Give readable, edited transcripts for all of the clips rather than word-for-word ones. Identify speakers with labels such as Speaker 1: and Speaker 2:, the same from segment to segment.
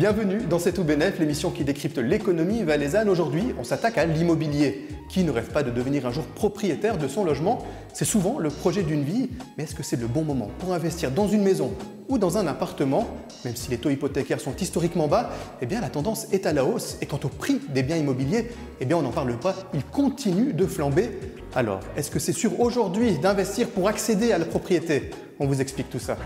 Speaker 1: Bienvenue dans C'est tout bénef, l'émission qui décrypte l'économie valaisanne. Aujourd'hui, on s'attaque à l'immobilier. Qui ne rêve pas de devenir un jour propriétaire de son logement? C'est souvent le projet d'une vie, mais est-ce que c'est le bon moment pour investir dans une maison ou dans un appartement? Même si les taux hypothécaires sont historiquement bas, eh bien la tendance est à la hausse. Et quant au prix des biens immobiliers, eh bien on n'en parle pas, il continue de flamber. Alors, est-ce que c'est sûr aujourd'hui d'investir pour accéder à la propriété? On vous explique tout ça.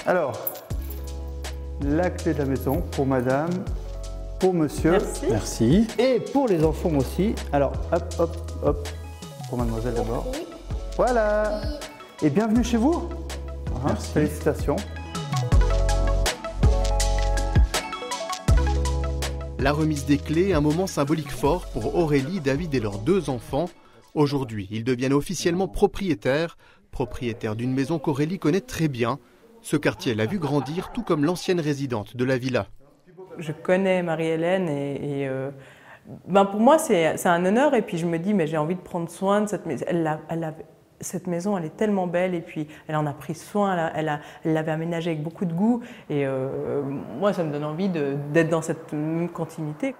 Speaker 2: Alors, la clé de la maison pour madame, pour monsieur.
Speaker 3: Merci.
Speaker 2: Merci. Et pour les enfants aussi. Alors, hop, hop, hop. Pour mademoiselle d'abord. Voilà. Et bienvenue chez vous.
Speaker 4: Merci.
Speaker 2: Félicitations.
Speaker 1: La remise des clés, un moment symbolique fort pour Aurélie, David et leurs deux enfants. Aujourd'hui, ils deviennent officiellement propriétaires d'une maison qu'Aurélie connaît très bien. Ce quartier l'a vu grandir, tout comme l'ancienne résidente de la villa.
Speaker 3: Je connais Marie-Hélène et pour moi c'est un honneur, et puis je me dis mais j'ai envie de prendre soin de cette maison. Cette maison elle est tellement belle, et puis elle en a pris soin, elle l'avait aménagée avec beaucoup de goût, et moi ça me donne envie d'être dans cette même continuité.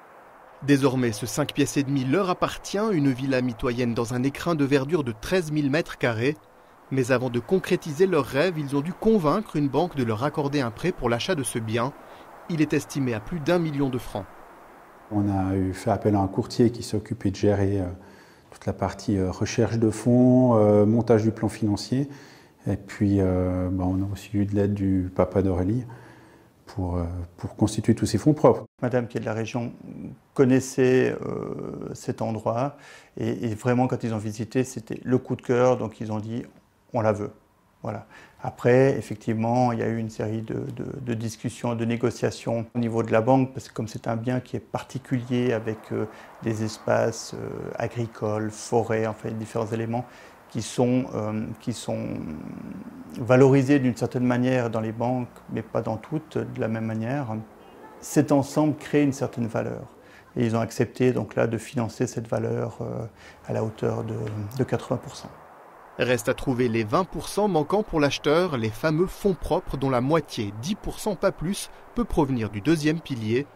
Speaker 1: Désormais, ce 5 pièces et demi leur appartient, une villa mitoyenne dans un écrin de verdure de 13 000 mètres carrés. Mais avant de concrétiser leur rêve, ils ont dû convaincre une banque de leur accorder un prêt pour l'achat de ce bien. Il est estimé à plus d'1 million de francs.
Speaker 4: On a fait appel à un courtier qui s'est occupé de gérer toute la partie recherche de fonds, montage du plan financier. Et puis on a aussi eu de l'aide du papa d'Aurélie pour constituer tous ces fonds propres.
Speaker 2: Madame qui est de la région connaissait cet endroit, et vraiment quand ils ont visité, c'était le coup de cœur, donc ils ont dit on la veut. Voilà. Après, effectivement, il y a eu une série de discussions, de négociations au niveau de la banque, parce que comme c'est un bien qui est particulier avec des espaces agricoles, forêts, enfin différents éléments qui sont valorisés d'une certaine manière dans les banques, mais pas dans toutes de la même manière, cet ensemble crée une certaine valeur. Et ils ont accepté donc là de financer cette valeur à la hauteur de 80%.
Speaker 1: Reste à trouver les 20% manquants pour l'acheteur, les fameux fonds propres dont la moitié, 10% pas plus, peut provenir du deuxième pilier.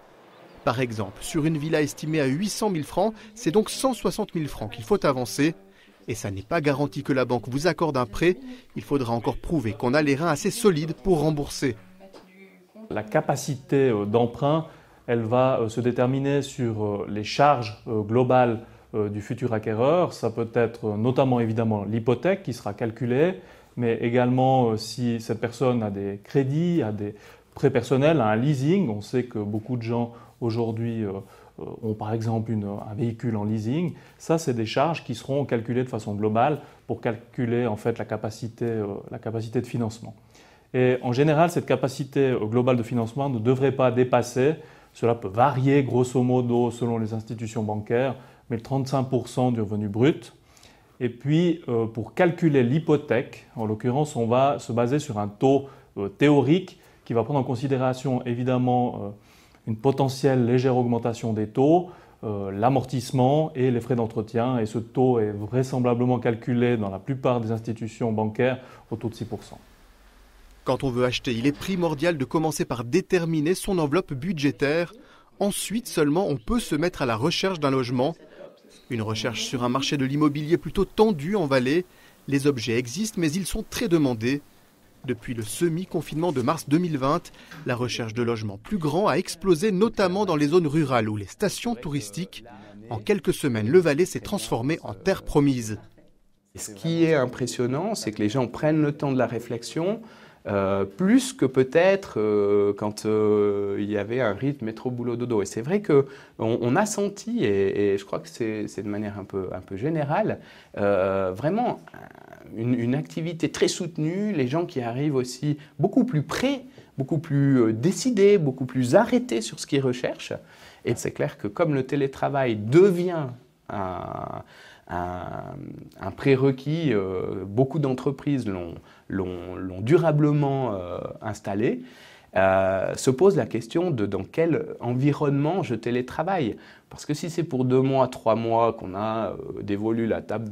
Speaker 1: Par exemple, sur une villa estimée à 800 000 francs, c'est donc 160 000 francs qu'il faut avancer. Et ça n'est pas garanti que la banque vous accorde un prêt, il faudra encore prouver qu'on a les reins assez solides pour rembourser.
Speaker 5: La capacité d'emprunt, elle va se déterminer sur les charges globales du futur acquéreur. Ça peut être notamment évidemment l'hypothèque qui sera calculée, mais également si cette personne a des crédits, a des prêts personnels, a un leasing. On sait que beaucoup de gens aujourd'hui ont par exemple un véhicule en leasing. Ça, c'est des charges qui seront calculées de façon globale pour calculer en fait la capacité de financement. Et en général, cette capacité globale de financement ne devrait pas dépasser, cela peut varier grosso modo selon les institutions bancaires, mais le 35% du revenu brut. Et puis, pour calculer l'hypothèque, en l'occurrence, on va se baser sur un taux théorique qui va prendre en considération évidemment une potentielle légère augmentation des taux, l'amortissement et les frais d'entretien. Et ce taux est vraisemblablement calculé dans la plupart des institutions bancaires au taux de 6%.
Speaker 1: Quand on veut acheter, il est primordial de commencer par déterminer son enveloppe budgétaire. Ensuite seulement, on peut se mettre à la recherche d'un logement. Une recherche sur un marché de l'immobilier plutôt tendu en Valais. Les objets existent, mais ils sont très demandés. Depuis le semi-confinement de mars 2020, la recherche de logements plus grands a explosé, notamment dans les zones rurales ou les stations touristiques. En quelques semaines, le Valais s'est transformé en terre promise.
Speaker 6: Ce qui est impressionnant, c'est que les gens prennent le temps de la réflexion, plus que peut-être quand il y avait un rythme métro-boulot-dodo. Et c'est vrai qu'on a senti, et je crois que c'est de manière un peu générale, vraiment une activité très soutenue, les gens qui arrivent aussi beaucoup plus près beaucoup plus décidés, beaucoup plus arrêtés sur ce qu'ils recherchent. Et c'est clair que comme le télétravail devient un prérequis, beaucoup d'entreprises l'ont durablement installé, se pose la question de dans quel environnement je télétravaille. Parce que si c'est pour 2 mois, 3 mois qu'on a dévolu la table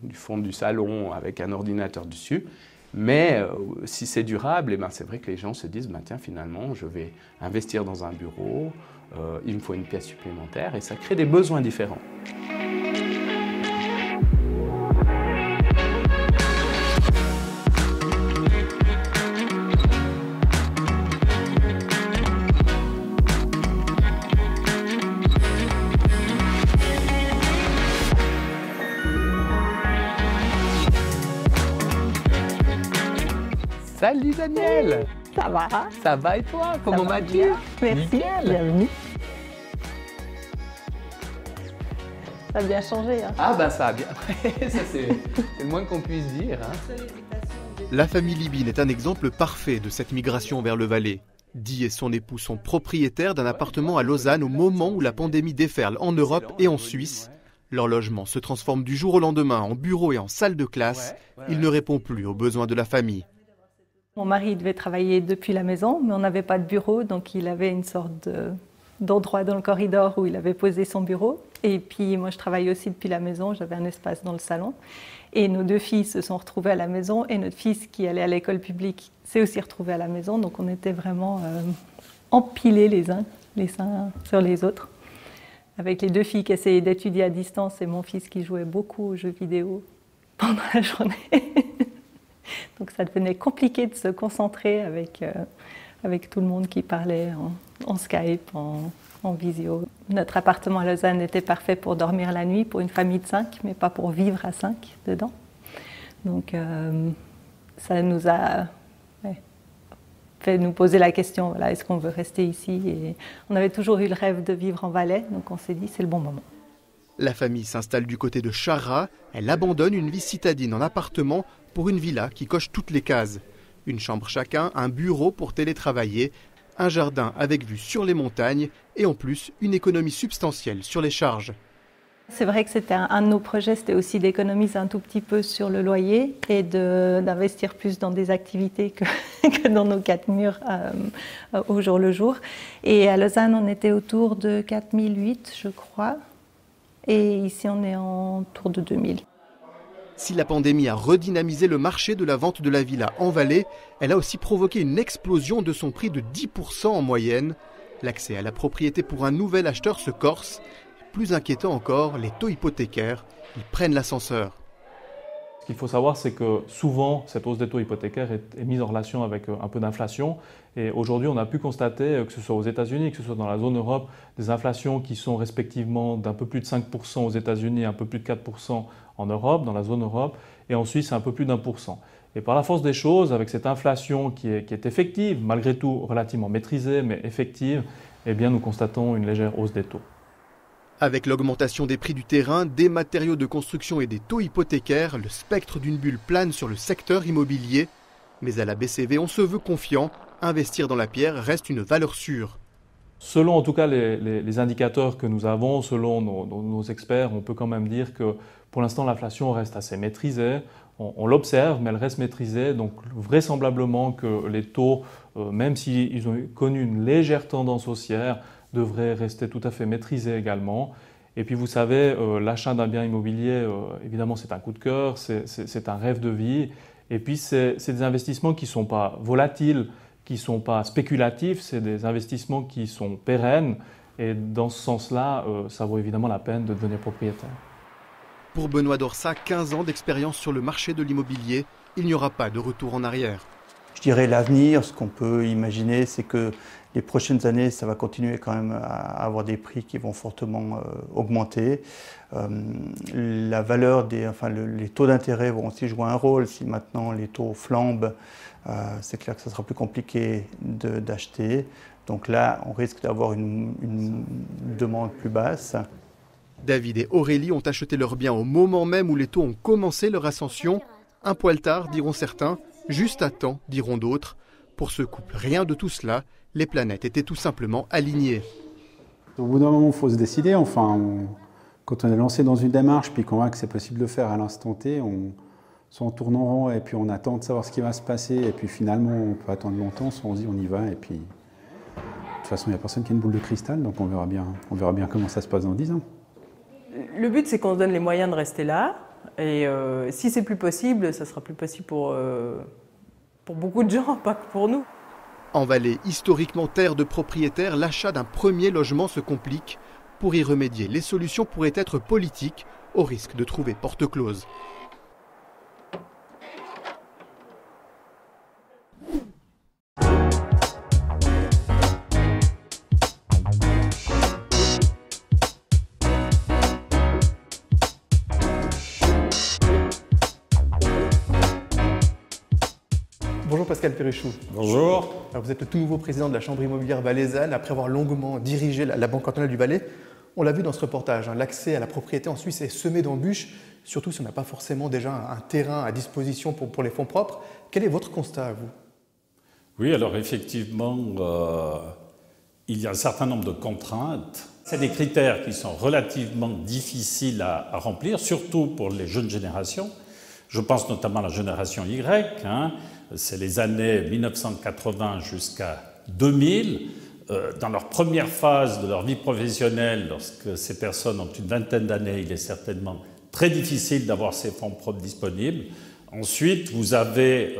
Speaker 6: du fond du salon avec un ordinateur dessus, mais si c'est durable, c'est vrai que les gens se disent tiens, finalement, je vais investir dans un bureau, il me faut une pièce supplémentaire, et ça crée des besoins différents. Salut Daniel!
Speaker 7: Ça va?
Speaker 6: Ça va et toi? Comment vas-tu?
Speaker 7: Merci,
Speaker 6: Nickel.
Speaker 7: bienvenue. Ça a bien changé. Hein.
Speaker 6: Ah ça a bien. Ça c'est le moins qu'on puisse dire. Hein.
Speaker 1: La famille Libine est un exemple parfait de cette migration vers le Valais. Di et son époux sont propriétaires d'un appartement à Lausanne au moment où la pandémie déferle en Europe et en Suisse. Leur logement se transforme du jour au lendemain en bureau et en salle de classe. Il ne répond plus aux besoins de la famille.
Speaker 7: Mon mari devait travailler depuis la maison, mais on n'avait pas de bureau, donc il avait une sorte d'endroit dans le corridor où il avait posé son bureau. Et puis moi, je travaillais aussi depuis la maison, j'avais un espace dans le salon. Et nos 2 filles se sont retrouvées à la maison, et notre fils qui allait à l'école publique s'est aussi retrouvé à la maison. Donc on était vraiment empilés les uns sur les autres, avec les 2 filles qui essayaient d'étudier à distance et mon fils qui jouait beaucoup aux jeux vidéo pendant la journée. Donc ça devenait compliqué de se concentrer avec tout le monde qui parlait en Skype, en visio. Notre appartement à Lausanne était parfait pour dormir la nuit, pour une famille de 5, mais pas pour vivre à 5 dedans. Donc ça nous a fait nous poser la question, est-ce qu'on veut rester ici? Et on avait toujours eu le rêve de vivre en Valais, donc on s'est dit c'est le bon moment.
Speaker 1: La famille s'installe du côté de Charras. Elle abandonne une vie citadine en appartement pour une villa qui coche toutes les cases. Une chambre chacun, un bureau pour télétravailler, un jardin avec vue sur les montagnes et en plus une économie substantielle sur les charges.
Speaker 7: C'est vrai que c'était un de nos projets, c'était aussi d'économiser un tout petit peu sur le loyer et d'investir plus dans des activités que dans nos 4 murs au jour le jour. Et à Lausanne, on était autour de 4008, je crois. Et ici, on est autour de 2000.
Speaker 1: Si la pandémie a redynamisé le marché de la vente de la villa en Valais, elle a aussi provoqué une explosion de son prix de 10% en moyenne. L'accès à la propriété pour un nouvel acheteur se corse. Plus inquiétant encore, les taux hypothécaires, ils prennent l'ascenseur.
Speaker 5: Ce qu'il faut savoir, c'est que souvent, cette hausse des taux hypothécaires est mise en relation avec un peu d'inflation. Et aujourd'hui, on a pu constater, que ce soit aux États-Unis, que ce soit dans la zone Europe, des inflations qui sont respectivement d'un peu plus de 5% aux États-Unis et un peu plus de 4% en Europe, dans la zone Europe. Et en Suisse, c'est un peu plus d'1%. Et par la force des choses, avec cette inflation qui est effective, malgré tout relativement maîtrisée, mais effective, eh bien, nous constatons une légère hausse des taux.
Speaker 1: Avec l'augmentation des prix du terrain, des matériaux de construction et des taux hypothécaires, le spectre d'une bulle plane sur le secteur immobilier. Mais à la BCV, on se veut confiant. Investir dans la pierre reste une valeur sûre.
Speaker 5: Selon en tout cas les indicateurs que nous avons, selon nos experts, on peut quand même dire que pour l'instant l'inflation reste assez maîtrisée. On l'observe, mais elle reste maîtrisée. Donc vraisemblablement que les taux, même s'ils ont connu une légère tendance haussière, devrait rester tout à fait maîtrisé également. Et puis vous savez, l'achat d'un bien immobilier, évidemment c'est un coup de cœur, c'est un rêve de vie. Et puis c'est des investissements qui ne sont pas volatiles, qui ne sont pas spéculatifs, c'est des investissements qui sont pérennes. Et dans ce sens-là, ça vaut évidemment la peine de devenir propriétaire.
Speaker 1: Pour Benoît Dorsat, 15 ans d'expérience sur le marché de l'immobilier, il n'y aura pas de retour en arrière.
Speaker 2: Je dirais l'avenir, ce qu'on peut imaginer, c'est que les prochaines années, ça va continuer quand même à avoir des prix qui vont fortement augmenter. La valeur les taux d'intérêt vont aussi jouer un rôle. Si maintenant les taux flambent, c'est clair que ça sera plus compliqué d'acheter. Donc là, on risque d'avoir une demande plus basse.
Speaker 1: David et Aurélie ont acheté leurs biens au moment même où les taux ont commencé leur ascension. Un poil tard, diront certains, juste à temps, diront d'autres. Pour ce couple, rien de tout cela, les planètes étaient tout simplement alignées.
Speaker 4: Au bout d'un moment, il faut se décider. Quand on est lancé dans une démarche, puis qu'on voit que c'est possible de le faire à l'instant T, soit on tourne en rond et puis on attend de savoir ce qui va se passer, et puis finalement on peut attendre longtemps, soit on se dit on y va, et puis de toute façon il n'y a personne qui a une boule de cristal, donc on verra bien comment ça se passe dans 10 ans.
Speaker 3: Le but, c'est qu'on se donne les moyens de rester là, et si c'est plus possible, ça sera plus possible pour beaucoup de gens, pas que pour nous.
Speaker 1: En Valais, historiquement terre de propriétaires, l'achat d'un premier logement se complique. Pour y remédier, les solutions pourraient être politiques, au risque de trouver porte close.
Speaker 8: Bonjour Pascal Perrichou.
Speaker 9: Bonjour.
Speaker 8: Alors vous êtes le tout nouveau président de la Chambre immobilière valaisanne. Après avoir longuement dirigé la Banque cantonale du Valais, on l'a vu dans ce reportage, l'accès à la propriété en Suisse est semé d'embûches, surtout si on n'a pas forcément déjà un terrain à disposition pour les fonds propres. Quel est votre constat à vous?
Speaker 9: Oui, alors effectivement, il y a un certain nombre de contraintes. C'est des critères qui sont relativement difficiles à remplir, surtout pour les jeunes générations. Je pense notamment à la génération Y, c'est les années 1980 jusqu'à 2000. Dans leur première phase de leur vie professionnelle, lorsque ces personnes ont une vingtaine d'années, il est certainement très difficile d'avoir ces fonds propres disponibles. Ensuite, vous avez,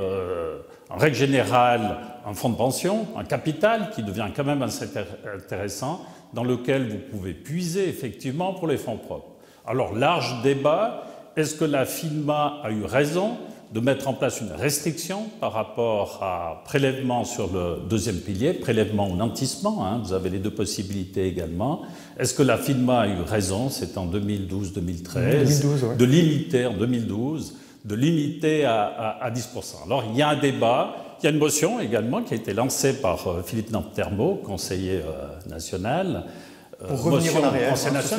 Speaker 9: en règle générale, un fonds de pension, un capital qui devient quand même assez intéressant, dans lequel vous pouvez puiser effectivement pour les fonds propres. Alors, large débat, est-ce que la FINMA a eu raison de mettre en place une restriction par rapport à prélèvement sur le deuxième pilier, prélèvement ou nantissement, vous avez les deux possibilités également. Est-ce que la FINMA a eu raison, c'est en 2012-2013, de limiter, en 2012, de limiter à 10%. Alors il y a un débat, il y a une motion également qui a été lancée par Philippe Nantermo, conseiller national,
Speaker 8: pour revenir en arrière,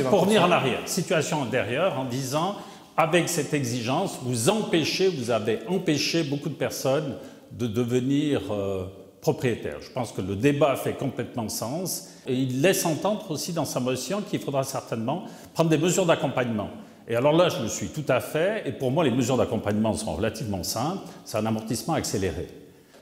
Speaker 9: pour revenir en arrière, situation antérieure en disant avec cette exigence, vous avez empêché beaucoup de personnes de devenir propriétaires. Je pense que le débat fait complètement sens et il laisse entendre aussi dans sa motion qu'il faudra certainement prendre des mesures d'accompagnement. Et alors là, je le suis tout à fait, et pour moi, les mesures d'accompagnement sont relativement simples, c'est un amortissement accéléré.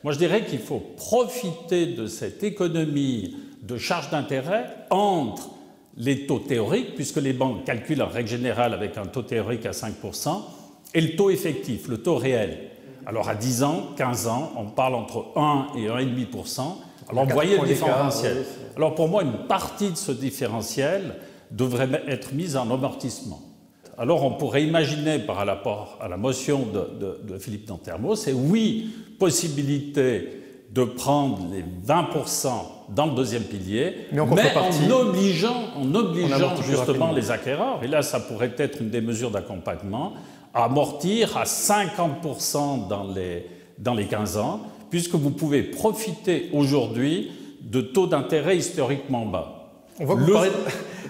Speaker 9: Moi, je dirais qu'il faut profiter de cette économie de charges d'intérêt entre les taux théoriques, puisque les banques calculent en règle générale avec un taux théorique à 5%, et le taux effectif, le taux réel. Alors à 10 ans, 15 ans, on parle entre 1 et 1,5%. Alors vous voyez le différentiel. Alors pour moi, une partie de ce différentiel devrait être mise en amortissement. Alors on pourrait imaginer par rapport à la motion de Philippe Nantermo, c'est oui, possibilité de prendre les 20% dans le deuxième pilier, mais en obligeant justement les acquéreurs, et là ça pourrait être une des mesures d'accompagnement, à amortir à 50% dans les 15 ans, puisque vous pouvez profiter aujourd'hui de taux d'intérêt historiquement bas.
Speaker 8: On voit que vous parlez...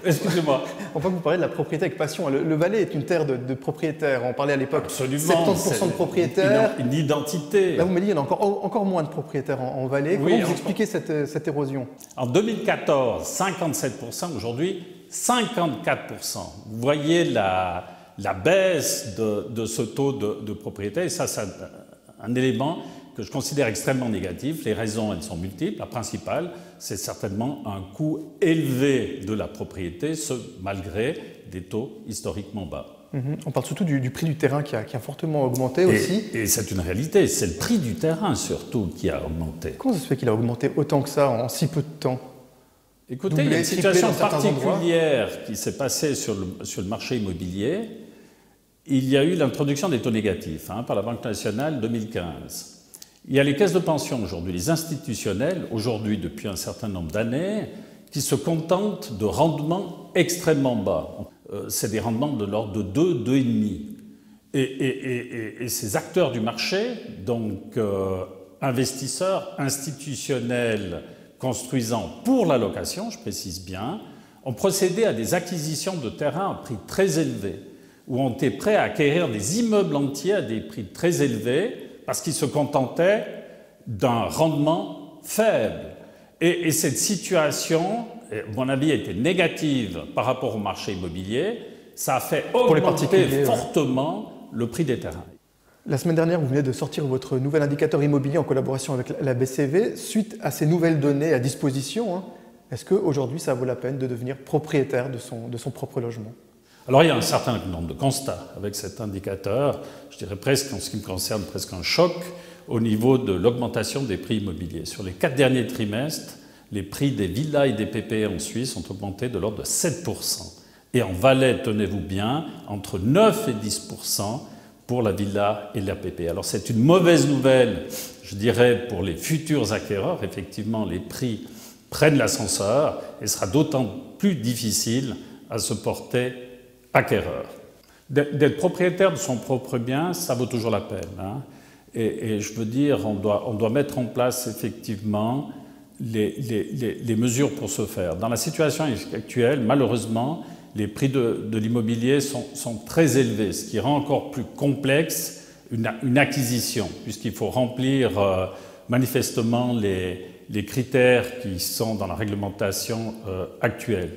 Speaker 9: Excusez-moi.
Speaker 8: On voit que vous parlez de la propriété avec passion. Le Valais est une terre de propriétaires. On parlait à l'époque 70% de propriétaires.
Speaker 9: Une identité.
Speaker 8: Là, vous me dites qu'il y en a encore moins de propriétaires en Valais. Comment vous expliquez cette érosion?
Speaker 9: En 2014, 57%. Aujourd'hui, 54%. Vous voyez la baisse de ce taux de propriété. Et ça, c'est un élément que je considère extrêmement négatif. Les raisons, elles sont multiples. La principale, c'est certainement un coût élevé de la propriété, ce malgré des taux historiquement bas.
Speaker 8: On parle surtout du prix du terrain qui a fortement augmenté aussi.
Speaker 9: Et c'est une réalité, c'est le prix du terrain surtout qui a augmenté.
Speaker 8: Comment ça se fait qu'il a augmenté autant que ça en si peu de temps?
Speaker 9: Écoutez, il y a une situation particulière qui s'est passée sur le marché immobilier. Il y a eu l'introduction des taux négatifs par la Banque nationale 2015. Il y a les caisses de pension aujourd'hui, les institutionnels, aujourd'hui depuis un certain nombre d'années, qui se contentent de rendements extrêmement bas. C'est des rendements de l'ordre de 2, 2,5. Et ces acteurs du marché, donc investisseurs institutionnels construisant pour la location, je précise bien, ont procédé à des acquisitions de terrains à prix très élevés, ou ont été prêts à acquérir des immeubles entiers à des prix très élevés, parce qu'ils se contentaient d'un rendement faible. Et cette situation, à mon avis, a été négative par rapport au marché immobilier. Ça a fait augmenter fortement le prix des terrains.
Speaker 8: La semaine dernière, vous venez de sortir votre nouvel indicateur immobilier en collaboration avec la BCV. Suite à ces nouvelles données à disposition, est-ce qu'aujourd'hui, ça vaut la peine de devenir propriétaire de son propre logement?
Speaker 9: Alors, il y a un certain nombre de constats avec cet indicateur. Je dirais presque, en ce qui me concerne, presque un choc au niveau de l'augmentation des prix immobiliers. Sur les 4 derniers trimestres, les prix des villas et des PPE en Suisse ont augmenté de l'ordre de 7%. Et en Valais, tenez-vous bien, entre 9 et 10% pour la villa et la PPE. Alors c'est une mauvaise nouvelle, je dirais, pour les futurs acquéreurs. Effectivement, les prix prennent l'ascenseur et ce sera d'autant plus difficile à se porter acquéreur. D'être propriétaire de son propre bien, ça vaut toujours la peine. Et je veux dire, on doit mettre en place effectivement les mesures pour ce faire. Dans la situation actuelle, malheureusement, les prix de l'immobilier sont très élevés, ce qui rend encore plus complexe une acquisition, puisqu'il faut remplir manifestement les critères qui sont dans la réglementation actuelle.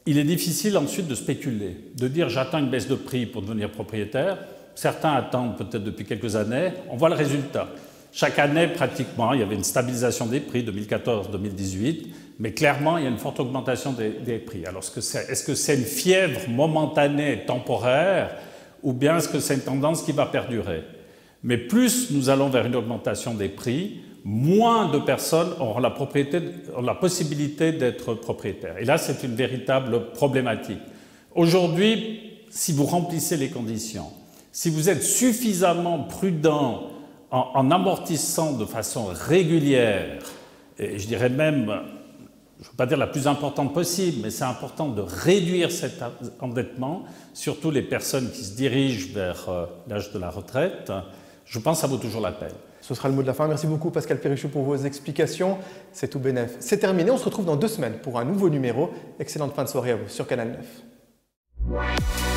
Speaker 9: Il est difficile ensuite de spéculer, de dire j'attends une baisse de prix pour devenir propriétaire. Certains attendent peut-être depuis quelques années, on voit le résultat. Chaque année, pratiquement, il y avait une stabilisation des prix, 2014-2018, mais clairement, il y a une forte augmentation des prix. Alors, est-ce que c'est une fièvre momentanée, temporaire, ou bien est-ce que c'est une tendance qui va perdurer? Mais plus nous allons vers une augmentation des prix, moins de personnes auront la possibilité d'être propriétaires. Et là, c'est une véritable problématique. Aujourd'hui, si vous remplissez les conditions, si vous êtes suffisamment prudent en amortissant de façon régulière, et je dirais même, je ne veux pas dire la plus importante possible, mais c'est important de réduire cet endettement, surtout les personnes qui se dirigent vers l'âge de la retraite, je pense que ça vaut toujours la peine.
Speaker 8: Ce sera le mot de la fin. Merci beaucoup Pascal Perrichou pour vos explications. C'est tout bénef. C'est terminé, on se retrouve dans 2 semaines pour un nouveau numéro. Excellente fin de soirée à vous sur Canal 9.